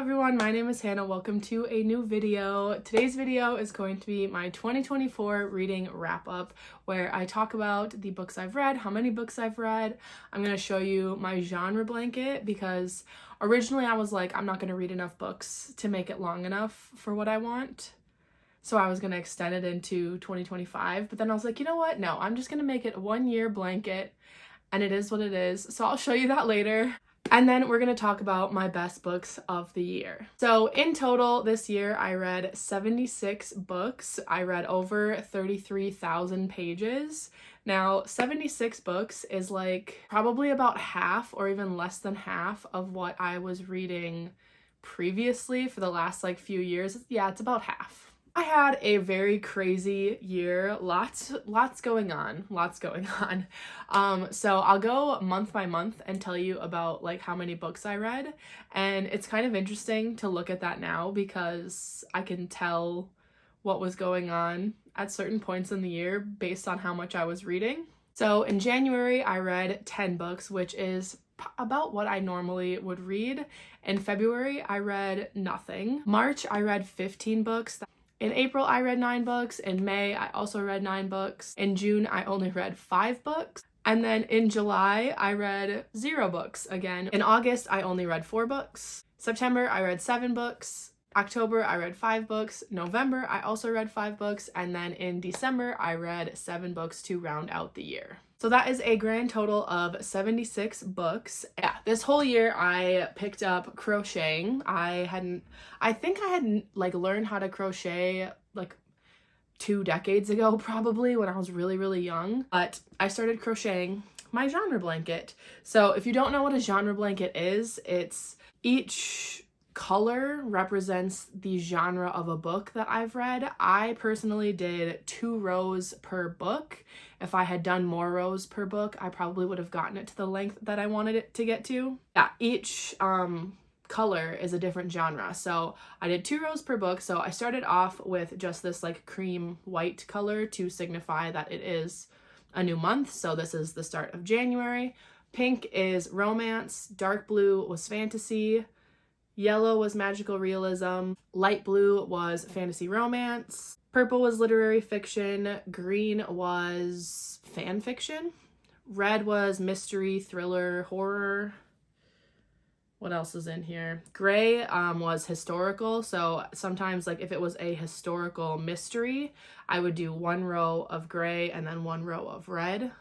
everyone, my name is Hannah. Welcome to a new video. Today's video is going to be my 2024 reading wrap-up where I talk about the books I've read, how many books I've read. I'm going to show you my genre blanket because originally I was like, I'm not going to read enough books to make it long enough for what I want. So I was going to extend it into 2025, but then I was like, you know what? No, I'm just going to make it a 1-year blanket and it is what it is. So I'll show you that later. And then we're going to talk about my best books of the year. So in total this year, I read 76 books. I read over 33,000 pages. Now, 76 books is like probably about half or even less than half of what I was reading previously for the last few years. Yeah, it's about half. I had a very crazy year, lots going on. So I'll go month by month and tell you about how many books I read, and it's kind of interesting to look at that now because I can tell what was going on at certain points in the year based on how much I was reading. So in January, I read 10 books, which is about what I normally would read. In February, I read nothing. March, I read 15 books. In April, I read 9 books. In May, I also read 9 books. In June, I only read 5 books. And then in July, I read 0 books again. In August, I only read 4 books. September, I read 7 books. October, I read 5 books. November, I also read 5 books. And then in December, I read 7 books to round out the year. So that is a grand total of 76 books. Yeah, this whole year I picked up crocheting. I think I had learned how to crochet 2 decades ago probably when I was really young. But I started crocheting my genre blanket. So if you don't know what a genre blanket is, it's each color represents the genre of a book that I've read. I personally did 2 rows per book. If I had done more rows per book, I probably would have gotten it to the length that I wanted it to get to. Yeah, each color is a different genre. So I did 2 rows per book. So I started off with just this cream white color to signify that it is a new month. So this is the start of January. Pink is romance. Dark blue was fantasy. Yellow was magical realism. Light blue was fantasy romance. Purple was literary fiction. Green was fan fiction. Red was mystery, thriller, horror. What else is in here? Gray was historical. So sometimes if it was a historical mystery, I would do 1 row of gray and then 1 row of red.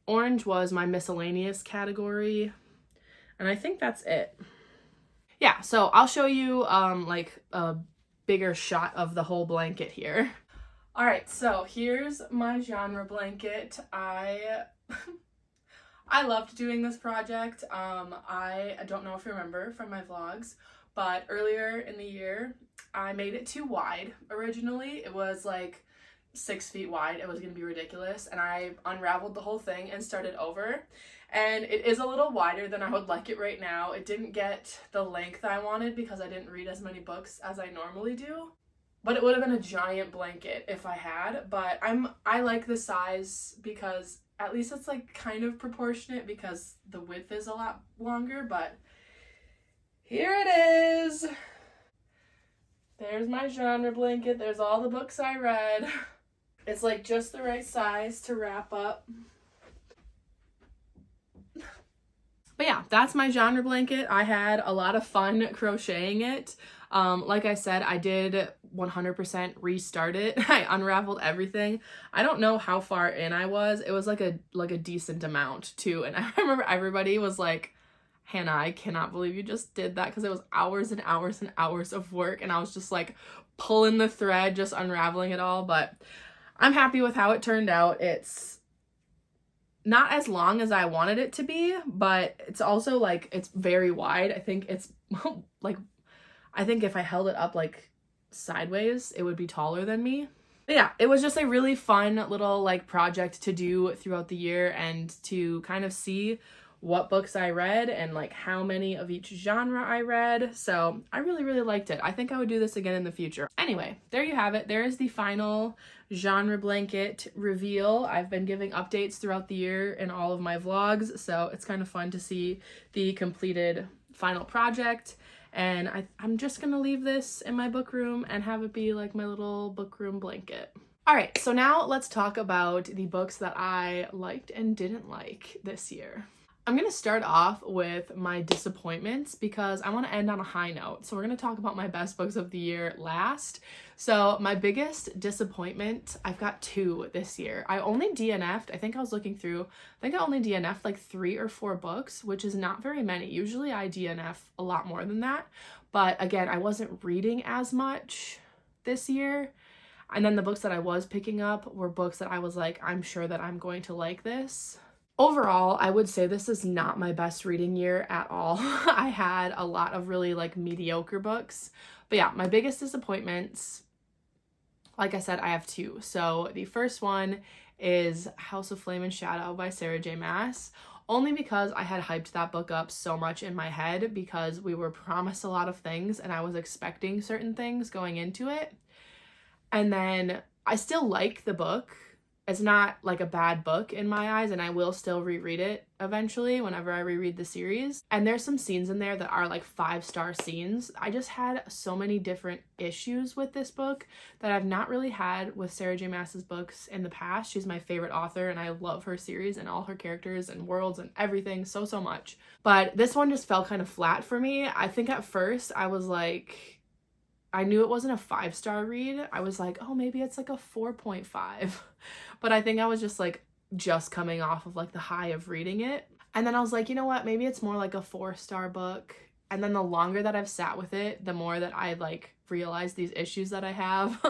Orange was my miscellaneous category. And I think that's it. Yeah, so I'll show you a bigger shot of the whole blanket here. All right, so here's my genre blanket. I loved doing this project. I don't know if you remember from my vlogs, but earlier in the year, I made it too wide. Originally, it was 6 feet wide. It was gonna be ridiculous, and I unraveled the whole thing and started over. And it is a little wider than I would like it right now. It didn't get the length I wanted because I didn't read as many books as I normally do. But it would have been a giant blanket if I had. But I like the size because at least it's kind of proportionate because the width is a lot longer. But here it is. There's my genre blanket. There's all the books I read. It's just the right size to wrap up. But yeah, that's my genre blanket. I had a lot of fun crocheting it. Like I said, I did 100% restart it. I unraveled everything. I don't know how far in I was. It was like a decent amount too. And I remember everybody was like, Hannah, I cannot believe you just did that, because it was hours and hours and hours of work. And I was just pulling the thread, just unraveling it all. But I'm happy with how it turned out. It's not as long as I wanted it to be, but it's also it's very wide. I think it's I think if I held it up sideways, it would be taller than me. But yeah, it was just a really fun little project to do throughout the year and to kind of see what books I read and how many of each genre I read. So I really liked it. I think I would do this again in the future. Anyway, there you have it. There is the final genre blanket reveal. I've been giving updates throughout the year in all of my vlogs, so it's kind of fun to see the completed final project. And I'm just gonna leave this in my book room and have it be like my little book room blanket. All right, so now let's talk about the books that I liked and didn't like this year. I'm gonna start off with my disappointments because I want to end on a high note. So we're gonna talk about my best books of the year last. So my biggest disappointment, I've got 2 this year. I only DNF'd, I think I was looking through, I think I only DNF'd like 3 or 4 books, which is not very many. Usually I DNF a lot more than that. But again, I wasn't reading as much this year. And then the books that I was picking up were books that I was like, I'm sure that I'm going to like this. Overall, I would say this is not my best reading year at all. I had a lot of really like mediocre books. But yeah, my biggest disappointments, like I said, I have 2. So the first one is House of Flame and Shadow by Sarah J. Maas. Only because I had hyped that book up so much in my head because we were promised a lot of things and I was expecting certain things going into it. And then I still like the book. It's not like a bad book in my eyes, and I will still reread it eventually whenever I reread the series. And there's some scenes in there that are like 5-star scenes. I just had so many different issues with this book that I've not really had with Sarah J. Maas's books in the past. She's my favorite author, and I love her series and all her characters and worlds and everything so much. But this one just fell kind of flat for me. I think at first I was like, I knew it wasn't a 5-star read. I was like, oh, maybe it's like a 4.5. But I think I was just coming off of like the high of reading it. And then I was like, you know what? Maybe it's more like a 4-star book. And then the longer that I've sat with it, the more that I like realize these issues that I have,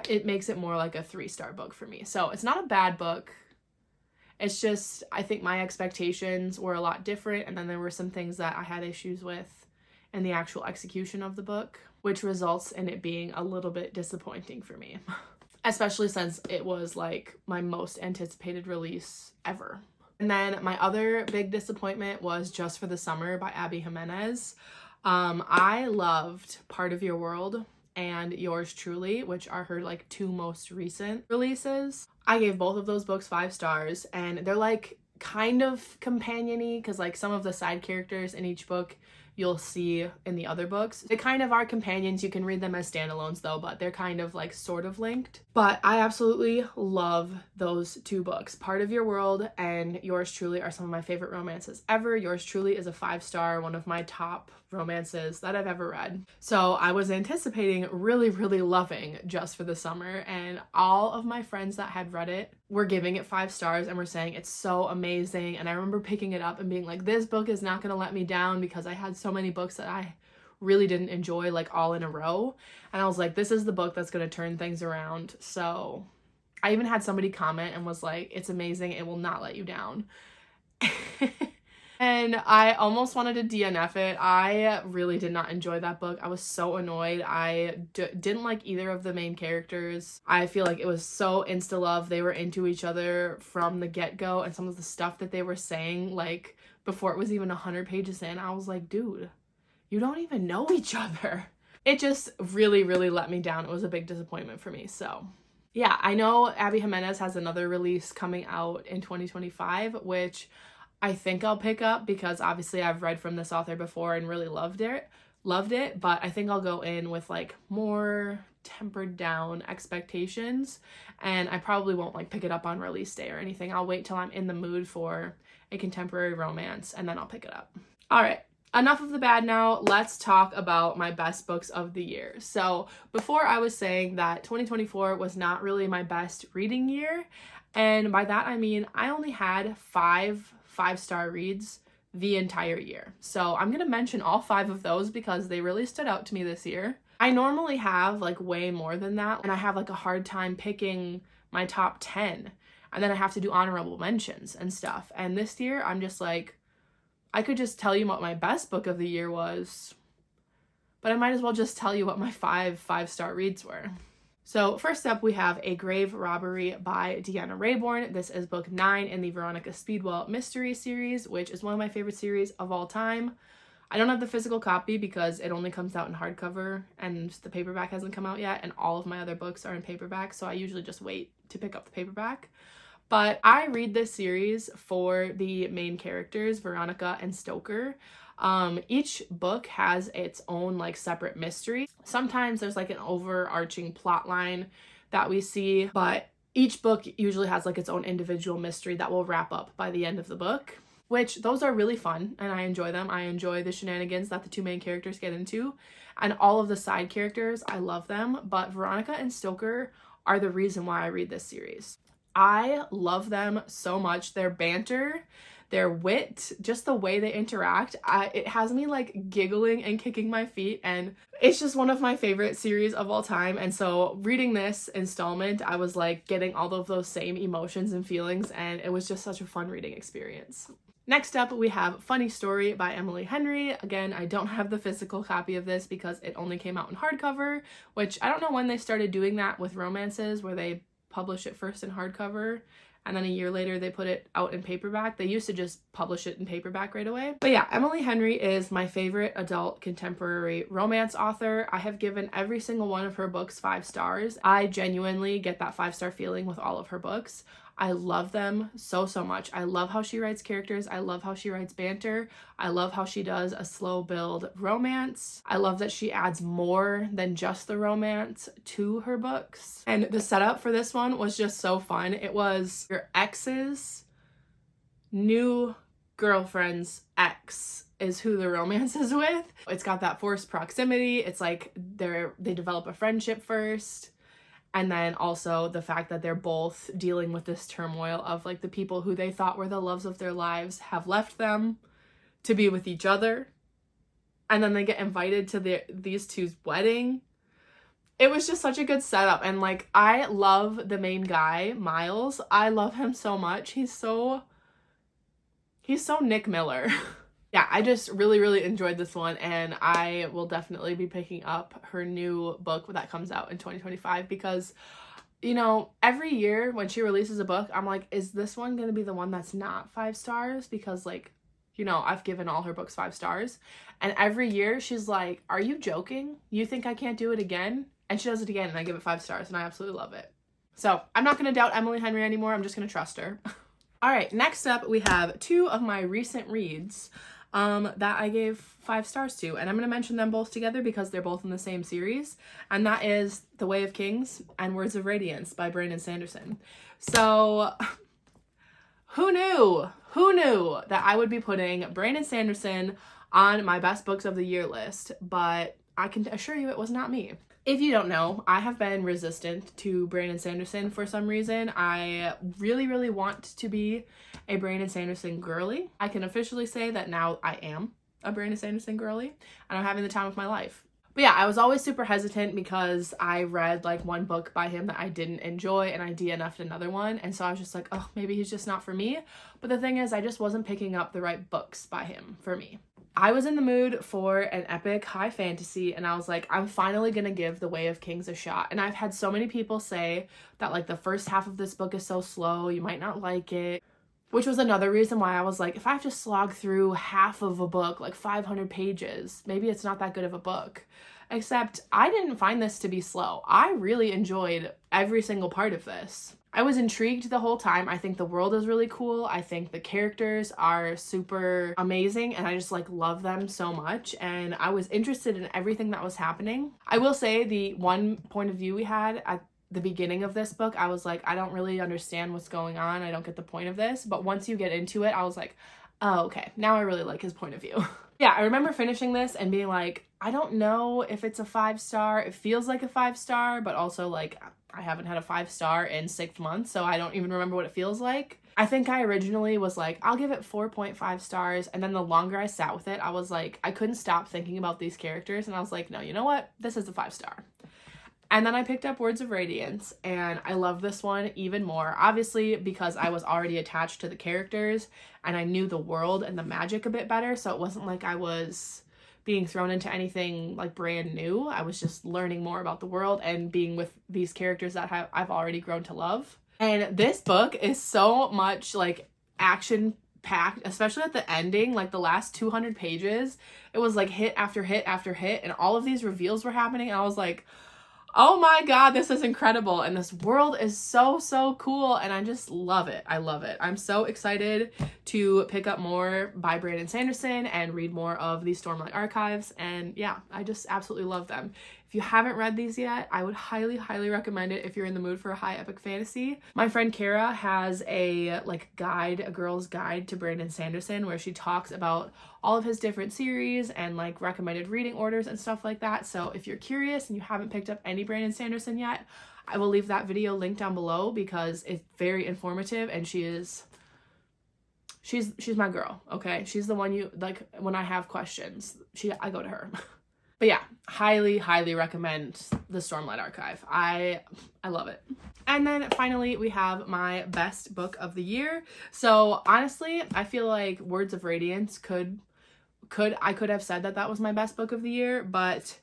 it makes it more like a 3-star book for me. So it's not a bad book. It's just, I think my expectations were a lot different. And then there were some things that I had issues with in the actual execution of the book, which results in it being a little bit disappointing for me, especially since it was like my most anticipated release ever. And then my other big disappointment was Just for the Summer by Abby Jimenez. I loved Part of Your World and Yours Truly, which are her like 2 most recent releases. I gave both of those books 5 stars, and they're like kind of companion-y because like some of the side characters in each book you'll see in the other books. They kind of are companions. You can read them as standalones though, but they're kind of like sort of linked. But I absolutely love those 2 books. Part of Your World and Yours Truly are some of my favorite romances ever. Yours Truly is a 5-star, one of my top romances that I've ever read. So I was anticipating really loving Just for the Summer, and all of my friends that had read it were giving it 5 stars and were saying it's so amazing. And I remember picking it up and being like, this book is not gonna let me down, because I had so many books that I really didn't enjoy like all in a row, and I was like, this is the book that's gonna turn things around. So I even had somebody comment and was like, it's amazing, it will not let you down. And I almost wanted to DNF it. I really did not enjoy that book. I was so annoyed. I didn't like either of the main characters. I feel like it was so insta-love. They were into each other from the get-go, and some of the stuff that they were saying, like, before it was even 100 pages in, I was like, dude, you don't even know each other. It just really let me down. It was a big disappointment for me. So yeah, I know Abby Jimenez has another release coming out in 2025, which I think I'll pick up because obviously I've read from this author before and really loved it, but I think I'll go in with like more tempered down expectations, and I probably won't like pick it up on release day or anything. I'll wait till I'm in the mood for a contemporary romance and then I'll pick it up. All right, enough of the bad now. Let's talk about my best books of the year. So before, I was saying that 2024 was not really my best reading year, and by that I mean I only had 5-star reads the entire year. So I'm gonna mention all 5 of those because they really stood out to me this year. I normally have like way more than that, and I have like a hard time picking my top 10, and then I have to do honorable mentions and stuff. And this year I'm just like, I could just tell you what my best book of the year was, but I might as well just tell you what my 5-star reads were. So first up, we have A Grave Robbery by Deanna Raybourn. This is book 9 in the Veronica Speedwell mystery series, which is one of my favorite series of all time. I don't have the physical copy because it only comes out in hardcover and the paperback hasn't come out yet, and all of my other books are in paperback, so I usually just wait to pick up the paperback. But I read this series for the main characters, Veronica and Stoker. Each book has its own like separate mystery. Sometimes there's like an overarching plot line that we see, but each book usually has like its own individual mystery that will wrap up by the end of the book, which those are really fun and I enjoy them. I enjoy the shenanigans that the two main characters get into, and all of the side characters, I love them, but Veronica and Stoker are the reason why I read this series. I love them so much. Their banter, their wit, just the way they interact, it has me like giggling and kicking my feet, and it's just one of my favorite series of all time. And so reading this installment, I was like getting all of those same emotions and feelings, and it was just such a fun reading experience. Next up, we have Funny Story by Emily Henry. Again, I don't have the physical copy of this because it only came out in hardcover, which I don't know when they started doing that with romances, where they publish it first in hardcover and then a year later they put it out in paperback. They used to just publish it in paperback right away. But yeah, Emily Henry is my favorite adult contemporary romance author. I have given every single one of her books 5 stars. I genuinely get that 5-star feeling with all of her books. I love them so much. I love how she writes characters. I love how she writes banter. I love how she does a slow build romance. I love that she adds more than just the romance to her books. And the setup for this one was just so fun. It was your ex's new girlfriend's ex is who the romance is with. It's got that forced proximity. It's like they develop a friendship first. And then also the fact that they're both dealing with this turmoil of like the people who they thought were the loves of their lives have left them to be with each other. And then they get invited to these two's wedding. It was just such a good setup. And like, I love the main guy, Miles. I love him so much. He's so Nick Miller. Yeah, I just really enjoyed this one, and I will definitely be picking up her new book that comes out in 2025 because, you know, every year when she releases a book, I'm like, is this one going to be the one that's not 5 stars? Because like, you know, I've given all her books 5 stars, and every year she's like, are you joking? You think I can't do it again? And she does it again, and I give it 5 stars, and I absolutely love it. So I'm not going to doubt Emily Henry anymore. I'm just going to trust her. All right, next up, we have 2 of my recent reads that I gave 5 stars to, and I'm going to mention them both together because they're both in the same series, and that is The Way of Kings and Words of Radiance by Brandon Sanderson. So who knew that I would be putting Brandon Sanderson on my best books of the year list, but I can assure you it was not me. If you don't know, I have been resistant to Brandon Sanderson for some reason. I really want to be a Brandon Sanderson girly. I can officially say that now I am a Brandon Sanderson girly, and I'm having the time of my life. But yeah, I was always super hesitant because I read like one book by him that I didn't enjoy, and I DNF'd another one, and so I was just like, oh, maybe he's just not for me. But the thing is, I just wasn't picking up the right books by him for me. I was in the mood for an epic high fantasy, and I was like, I'm finally gonna give The Way of Kings a shot. And I've had so many people say that like the first half of this book is so slow, you might not like it, which was another reason why I was like, if I have to slog through half of a book, like 500 pages, maybe it's not that good of a book. Except I didn't find this to be slow. I really enjoyed every single part of this. I was intrigued the whole time. I think the world is really cool. I think the characters are super amazing, and I just like love them so much, and I was interested in everything that was happening. I will say the one point of view we had at the beginning of this book, I was like, I don't really understand what's going on. I don't get the point of this. But once you get into it, I was like, oh, okay, now I really like his point of view. Yeah, I remember finishing this and being like, I don't know if it's a 5 star. It feels like a 5 star, but also like I haven't had a 5 star in 6 months, so I don't even remember what it feels like. I think I originally was like, I'll give it 4.5 stars, and then the longer I sat with it, I was like, I couldn't stop thinking about these characters, and I was like, no, you know what? This is a 5 star. And then I picked up Words of Radiance, and I love this one even more, obviously because I was already attached to the characters, and I knew the world and the magic a bit better, so it wasn't like I was being thrown into anything like brand new. I was just learning more about the world and being with these characters that I've already grown to love. And this book is so much like action packed, especially at the ending, like the last 200 pages. It was like hit after hit after hit, and all of these reveals were happening, and I was like, Oh my god, this is incredible, and this world is so, so cool, and I just love it. I love it. I'm so excited to pick up more by Brandon Sanderson and read more of the Stormlight Archives, and yeah, I just absolutely love them. If you haven't read these yet, I would highly, highly recommend it if you're in the mood for a high epic fantasy. My friend Kara has a guide, a girl's guide to Brandon Sanderson, where she talks about all of his different series and like recommended reading orders and stuff like that. So if you're curious and you haven't picked up any Brandon Sanderson yet, I will leave that video linked down below because it's very informative, and she's my girl, okay? She's the one you like when I have questions. I go to her. But yeah, highly, highly recommend the Stormlight Archive. I love it. And then finally, we have my best book of the year. So honestly, I feel like Words of Radiance I could have said that was my best book of the year, but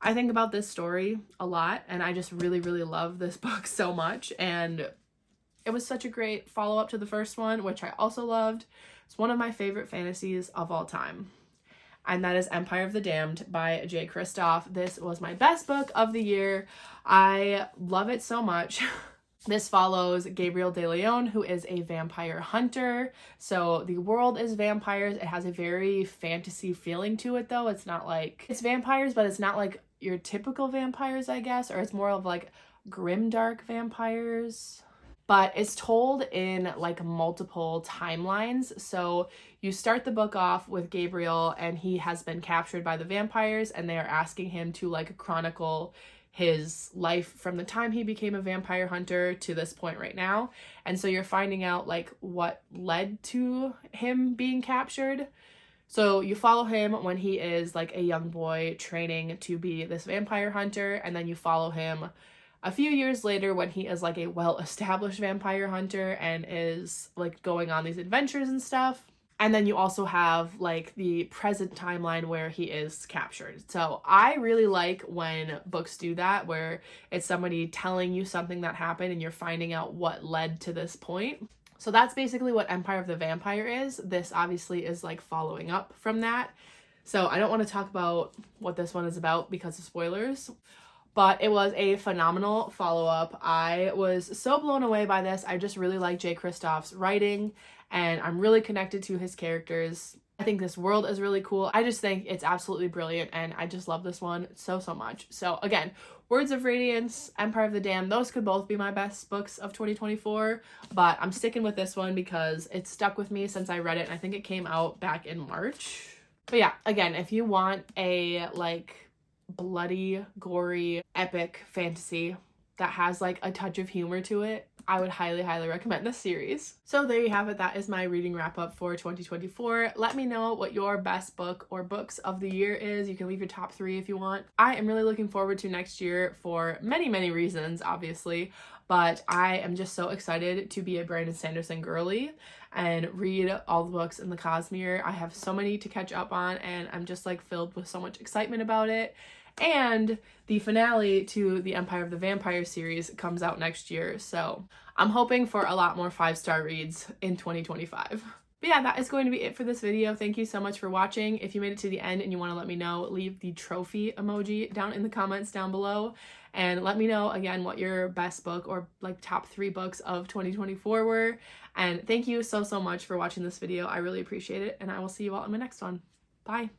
I think about this story a lot, and I just really, really love this book so much. And it was such a great follow-up to the first one, which I also loved. It's one of my favorite fantasies of all time, and that is Empire of the Damned by J. Kristoff. This was my best book of the year. I love it so much. This follows Gabriel de Leon, who is a vampire hunter. So the world is vampires. It has a very fantasy feeling to it, though. It's not like, it's vampires, but it's not like your typical vampires, I guess, or it's more of like grimdark vampires. But it's told in like multiple timelines. So you start the book off with Gabriel, and he has been captured by the vampires, and they are asking him to like chronicle his life from the time he became a vampire hunter to this point right now. And so you're finding out like what led to him being captured. So you follow him when he is like a young boy training to be this vampire hunter, and then you follow him a few years later when he is like a well-established vampire hunter and is like going on these adventures and stuff. And then you also have like the present timeline where he is captured. So I really like when books do that, where it's somebody telling you something that happened and you're finding out what led to this point. So that's basically what Empire of the Vampire is. This obviously is like following up from that. So I don't want to talk about what this one is about because of spoilers. But it was a phenomenal follow-up. I was so blown away by this. I just really like J. Kristoff's writing, and I'm really connected to his characters. I think this world is really cool. I just think it's absolutely brilliant, and I just love this one so, so much. So again, Words of Radiance, Empire of the Damned, those could both be my best books of 2024, but I'm sticking with this one because it's stuck with me since I read it, and I think it came out back in March. But yeah, again, if you want a like bloody, gory, epic fantasy that has like a touch of humor to it, I would highly, highly recommend this series. So there you have it. That is my reading wrap up for 2024. Let me know what your best book or books of the year is. You can leave your top 3 if you want. I am really looking forward to next year for many, many reasons, obviously, but I am just so excited to be a Brandon Sanderson girly and read all the books in the Cosmere. I have so many to catch up on, and I'm just like filled with so much excitement about it. And the finale to the Empire of the Vampire series comes out next year, so I'm hoping for a lot more 5-star reads in 2025. But yeah, that is going to be it for this video. Thank you so much for watching. If you made it to the end and you want to let me know, leave the trophy emoji down in the comments down below. And let me know, again, what your best book or like top 3 books of 2024 were. And thank you so, so much for watching this video. I really appreciate it, and I will see you all in my next one. Bye!